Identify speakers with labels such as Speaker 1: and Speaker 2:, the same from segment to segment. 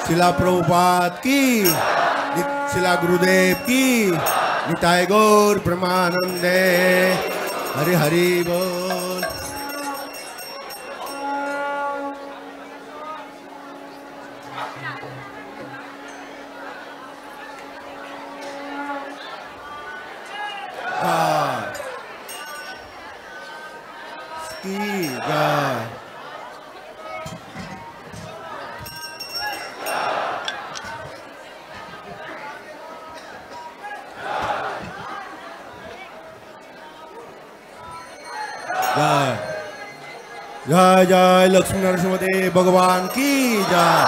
Speaker 1: शिला प्रभुपाद की, शिला गुरुदेव की, निताय गौर प्रेमानंदे। हरि हरि बोल। की जय। जय जय लक्ष्मी नरसिंह भगवान की जय।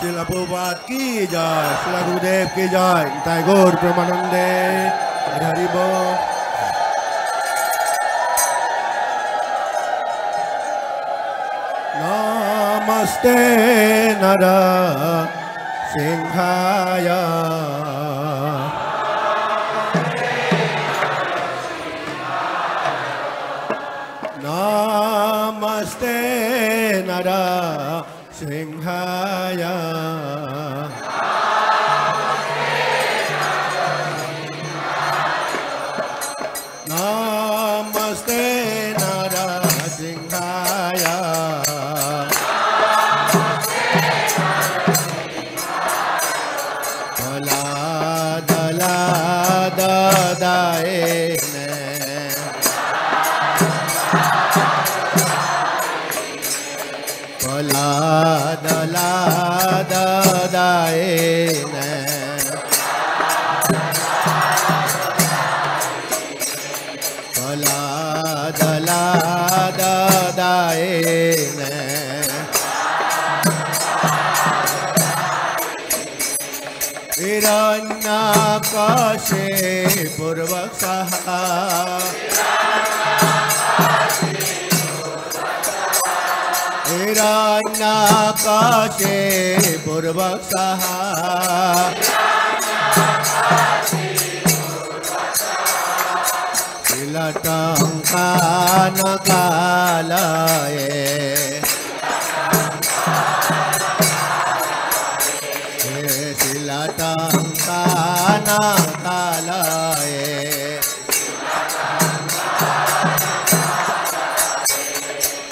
Speaker 1: शिला प्रभुपाद की जय। शिला गुरुदेव की जय। निताय गौर प्रेमानंदे। हरि हरि बोल। नमस्ते नर सिंहाय। नमस्ते नर सिंहाय। नमस्ते नर सिंहाय। भला दला ददाए भला दला ददाए भला दला ददाए हिरण्याकाशे पूर्वक सहा हिरण्याकाशे पूर्वक सहा शिलटंकान कालये शिलटंकान कालये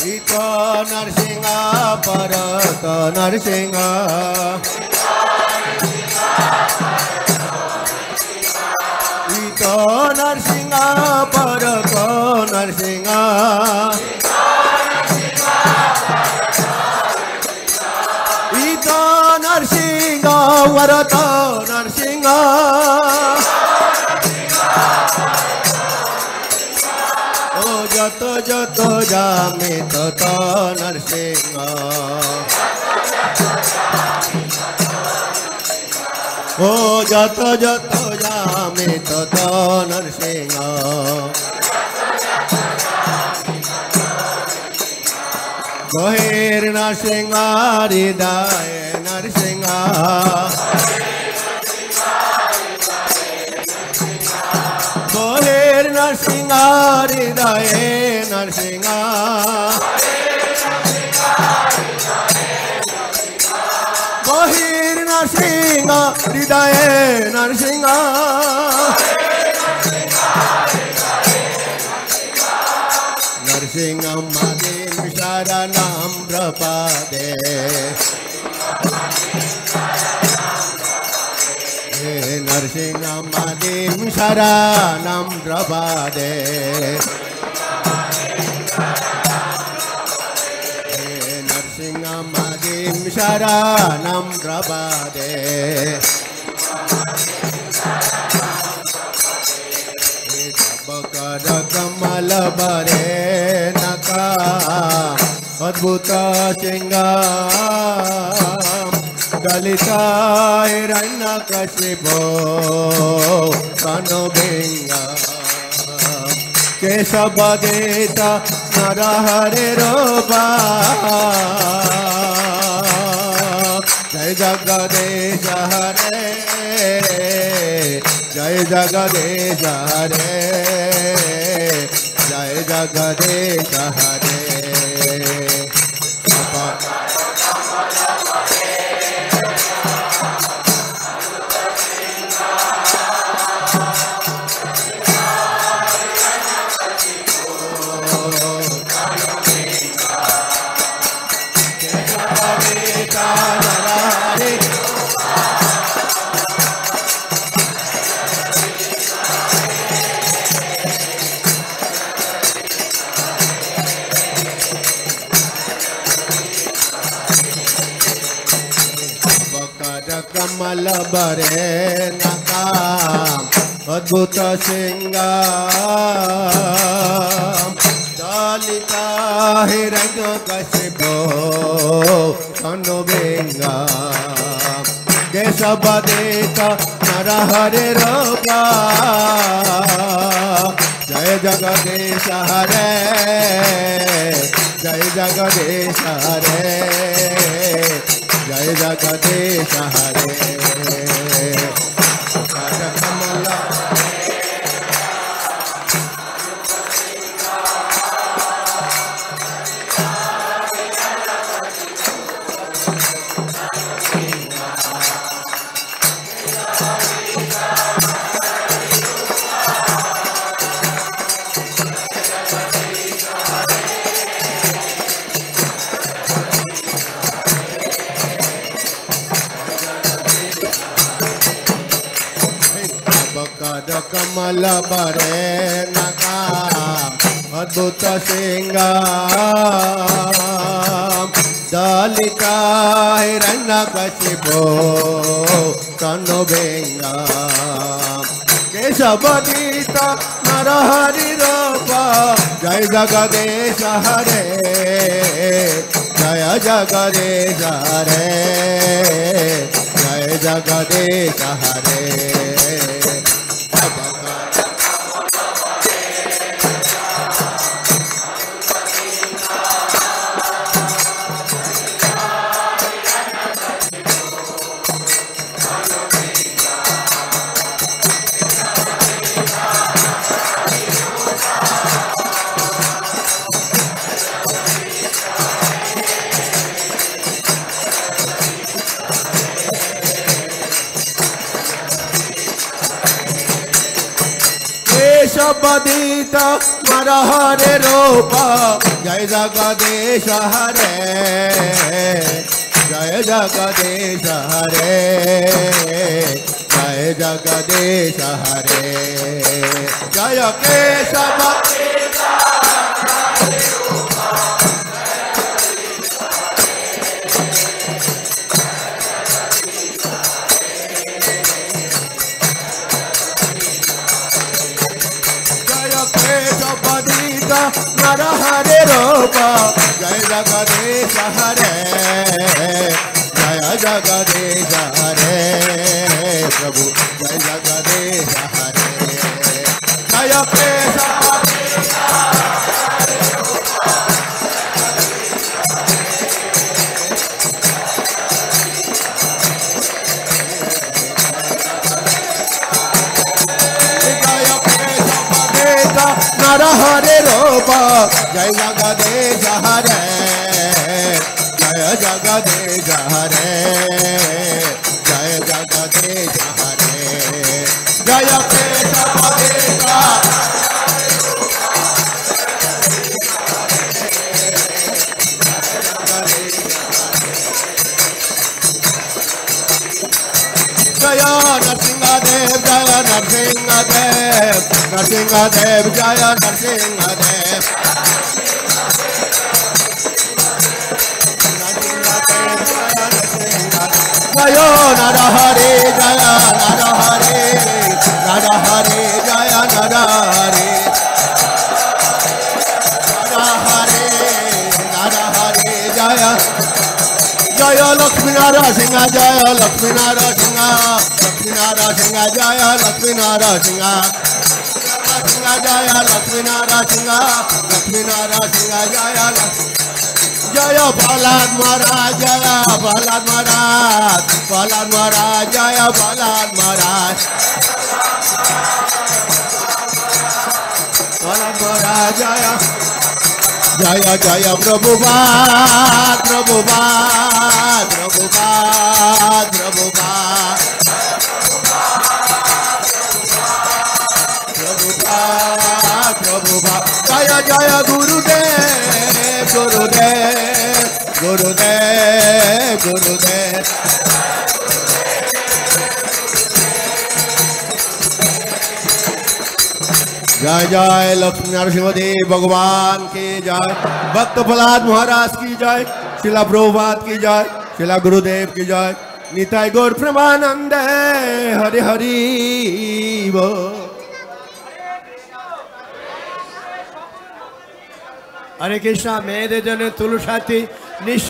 Speaker 1: इतो नरसिंह परत नरसिंह इतो नरसिंह परत नरसिंह इतो नरसिंह वरत नरसिंह जत जत जामे तत नरसिंह ओ जत जत जामे तत नरसिंह गहिर नरसिंह हृदय नरसिंह गहिर नरसिंह हृदय नरसिंह गहिर नरसिंह हृदय नरसिंह नरसिंह मदिं शरणं प्रपदे नरसिंह मदिं शरणं प्रपदे नरसिंह मदिं शरणं प्रपदे कर कमल बरे नका अद्भुत सिंगाम गलिता हिरण्यकशिपो कनुबिंगा केशव देता नरहरि रूपा जय जगदीश हरे जय जगदीश हरे जय जगदीश हरे कमल बरे नकाम अद्भुत सिंगाम दलिता हिरण्यकशिपो तनुबेंगा देशबदेत नरहरे रोगा जय जगदीश हरे जय जगदीश हरे जय जगदीश हरे कमल बरे नकाम अद्भुत सिंगाम दलिता हिरण्यकशिपो तनुबेंगाम केशवदीत नरहरि रूप जय जगदीश हरे जय जगदीश हरे जय जगदीश हरे बदीत नरहरे रूप जय जगदीश हरे जय जगदीश हरे जय जगदीश हरे जय केशव नरहरे रूप जय जगदीश हरे जय जगदीश हरे प्रभु जय जगदीश हरे जय केशव नरहरे रूप जय जगदीश हरे जय जगदीश हरे जय जगदीश हरे जय केशवदीत जय नरसिंहदेव जय नरसिंहदेव नरसिंहदेव जय नरसिंहदेव जय नरहरे जय नरहरे नरहरे जय नरहरे नरहरे नरहरे जय जय लक्ष्मी नारायण सिंह जय लक्ष्मी नारायण सिंह लक्ष्मी नारायण सिंह जय लक्ष्मी नारायण सिंह जय लक्ष्मी नारायण सिंह लक्ष्मी नारायण सिंह जय जय प्रहलाद महाराज जय प्रहलाद महाराज प्रहलाद महाराज जय प्रहलाद महाराज प्रहलाद महाराज जय जय जय प्रभुपाद प्रभुपाद प्रभुपाद प्रभुपाद प्रभुपाद प्रभुपाद जय जय गुरुदेव गुरुदेव गुरुदेव गुरुदेव जय जय लक्ष्मी नरसिंहदेव भगवान की जय भक्त प्रहलाद महाराज की जय शिला प्रभुपाद की जय शिला गुरुदेव की जय নিতাই গৌর প্রেমানন্দে হরি হরি বল।
Speaker 2: হরে কৃষ্ণ। মেয়েদের জন্য তুলসাতি